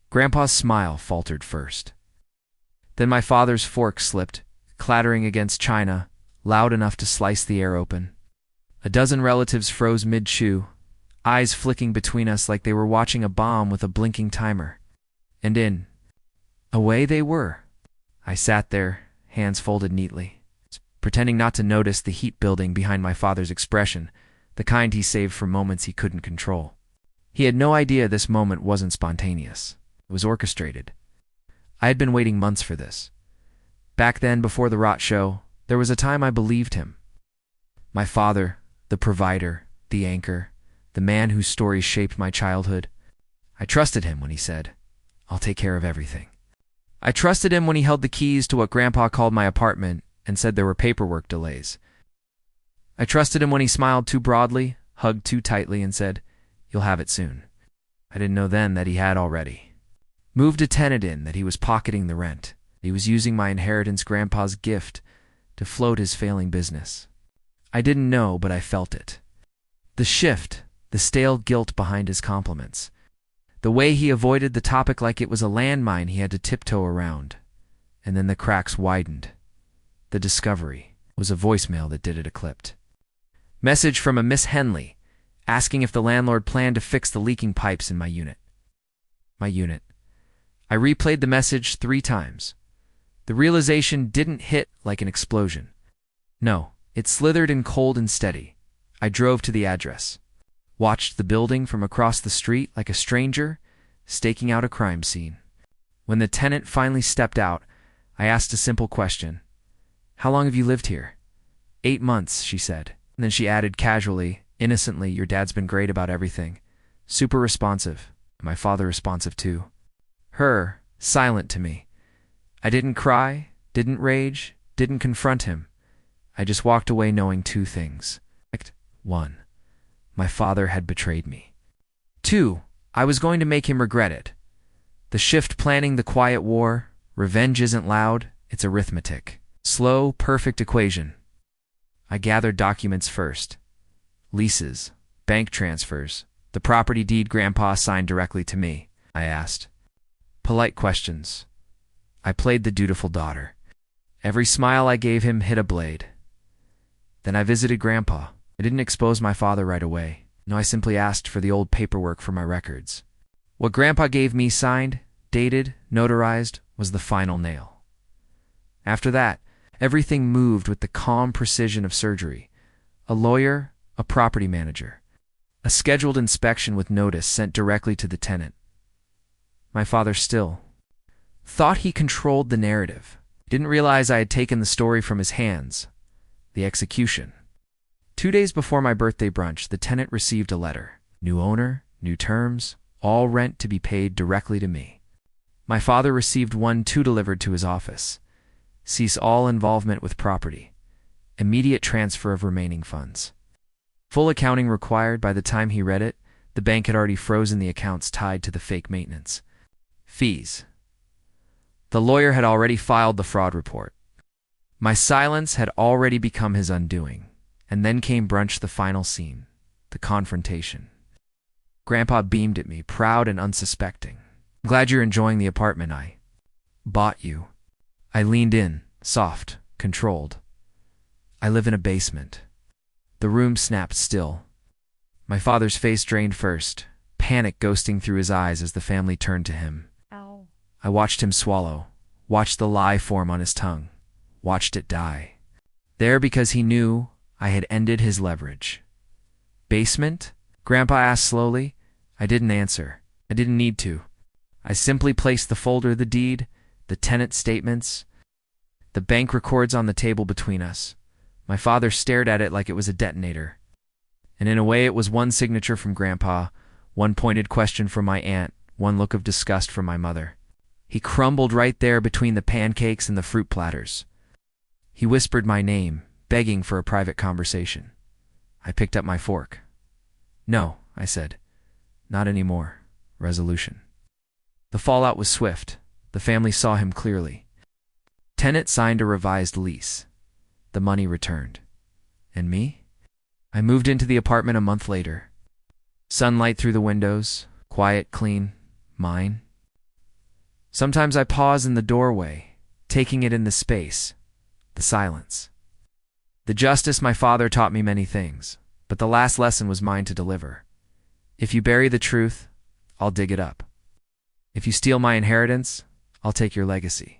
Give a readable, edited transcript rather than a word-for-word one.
Grandpa's smile faltered first. Then my father's fork slipped, clattering against china, loud enough to slice the air open. A dozen relatives froze mid-chew, eyes flicking between us like they were watching a bomb with a blinking timer. And away they were. I sat there, hands folded neatly, pretending not to notice the heat building behind my father's expression, the kind he saved for moments he couldn't control. He had no idea this moment wasn't spontaneous. It was orchestrated. I had been waiting months for this. Back then, before the rot show, there was a time I believed him. My father, the provider, the anchor, the man whose stories shaped my childhood. I trusted him when he said, "I'll take care of everything." I trusted him when he held the keys to what Grandpa called my apartment and said there were paperwork delays. I trusted him when he smiled too broadly, hugged too tightly, and said, "You'll have it soon." I didn't know then that he had already moved a tenant in, that he was pocketing the rent. He was using my inheritance, Grandpa's gift, to float his failing business. I didn't know, but I felt it. The shift, the stale guilt behind his compliments. The way he avoided the topic like it was a landmine he had to tiptoe around. And then the cracks widened. The discovery was a voicemail that did it clipped. Message from a Miss Henley, asking if the landlord planned to fix the leaking pipes in my unit. I replayed the message 3 times. The realization didn't hit like an explosion. No, it slithered in cold and steady. I drove to the address, watched the building from across the street like a stranger, staking out a crime scene. When the tenant finally stepped out, I asked a simple question. "How long have you lived here?" 8 months, she said. And then she added casually, innocently, "Your dad's been great about everything. Super responsive. My father responsive too." Her, silent to me. I didn't cry, didn't rage, didn't confront him. I just walked away knowing 2 things. 1. My father had betrayed me. 2. I was going to make him regret it. The shift planning the quiet war. Revenge isn't loud, it's arithmetic. Slow, perfect equation. I gathered documents first. Leases, bank transfers, the property deed Grandpa signed directly to me. I asked. Polite questions. I played the dutiful daughter. Every smile I gave him hit a blade. Then I visited Grandpa. I didn't expose my father right away. No, I simply asked for the old paperwork for my records. What Grandpa gave me signed, dated, notarized, was the final nail. After that, everything moved with the calm precision of surgery. A lawyer, a property manager. A scheduled inspection with notice sent directly to the tenant. My father still thought he controlled the narrative. Didn't realize I had taken the story from his hands. The execution. 2 days before my birthday brunch, the tenant received a letter. New owner, new terms, all rent to be paid directly to me. My father received one too delivered to his office. Cease all involvement with property. Immediate transfer of remaining funds. Full accounting required. By the time he read it, the bank had already frozen the accounts tied to the fake maintenance. Fees. The lawyer had already filed the fraud report. My silence had already become his undoing. And then came brunch, the final scene, the confrontation. Grandpa beamed at me, proud and unsuspecting. "Glad you're enjoying the apartment I bought you." I leaned in, soft, controlled. "I live in a basement." The room snapped still. My father's face drained first, panic ghosting through his eyes as the family turned to him. Ow. I watched him swallow, watched the lie form on his tongue, watched it die. There because he knew I had ended his leverage. "Basement?" Grandpa asked slowly. I didn't answer. I didn't need to. I simply placed the folder, the deed, the tenant statements, the bank records on the table between us. My father stared at it like it was a detonator. And in a way it was one signature from Grandpa, one pointed question from my aunt, one look of disgust from my mother. He crumbled right there between the pancakes and the fruit platters. He whispered my name, begging for a private conversation. I picked up my fork. "No," I said. "Not anymore." Resolution. The fallout was swift. The family saw him clearly. Tenant signed a revised lease. The money returned. And me? I moved into the apartment a month later. Sunlight through the windows, quiet, clean, mine. Sometimes I pause in the doorway, taking it in the space, the silence. The justice my father taught me many things, but the last lesson was mine to deliver. If you bury the truth, I'll dig it up. If you steal my inheritance, I'll take your legacy.